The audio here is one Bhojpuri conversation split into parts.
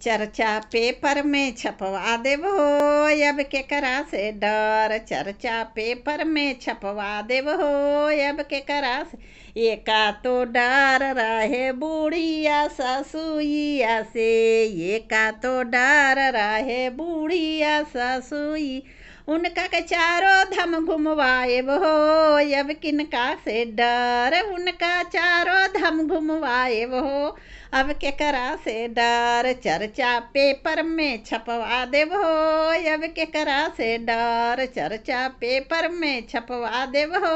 चर्चा पेपर में छपवा देबो अब केकरा से डर। चर्चा पेपर में छपवा देबो अब केकरा से। एका तो डर रहे बूढ़िया ससुइया से, एका तो डर रहे बूढ़िया ससुई। उनका के चारों धाम घुमवाएब हो अब किनका से डर। उनका चारों धाम घुमवाएब हो अब केकरा से डर। चर्चा पेपर में छपवा देब हो अब केकरा से डर। चर्चा पेपर में छपवा देब हो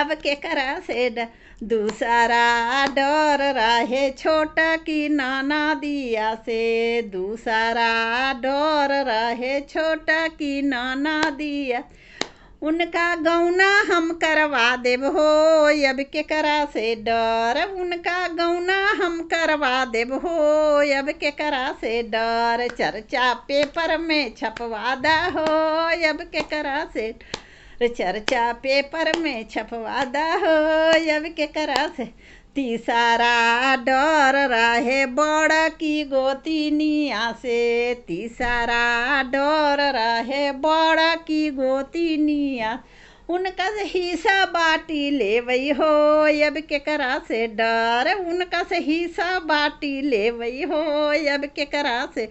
अब केकरा से डर। दूसरा डर रहे छोटा की नाना दिया से, दूसरा डर रहे छोटा की नाना दिया। उनका गौना हम करवा देब हो अब केकरा से डर। उनका गौना हम करवा देब हो अब केकरा से डर। चर्चा पेपर में छपवा दा हो अब केकरा से। चर्चा पेपर में छपवा दा हो अब केकरा से। तीसरा डर रहे बड़ा की गोतिनिया से, तीसरा डर रहे बड़ा की गोतिनिया। उनका से हिस्सा बाटी लेवई हो अब केकरा से डर। उनका से हिस्सा बाटी लेवई हो अब केकरा से।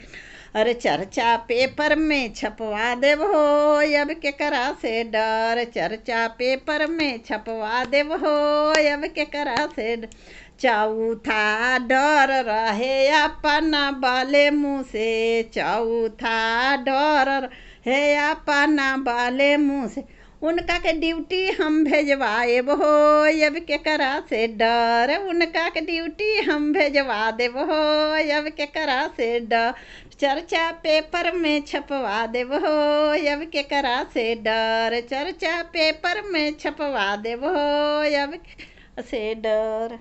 अरे चर्चा पेपर में छपवा देब हो अब केकरा से डर। चर्चा पेपर में छपवा देब हो अब केकरा से डर। चौथा डर रहे अपना बाले मुँह से, चौथा डर रहे अपना बाले मुँह से। उनका के ड्यूटी हम भेजवाएब हो अब केकरा से डर। उनका के ड्यूटी हम भेजवा देब हो अब केकरा से डर। चर्चा पेपर में छपवा देब हो अब केकरा से डर। चर्चा पेपर में छपवा देब हो अब से डर।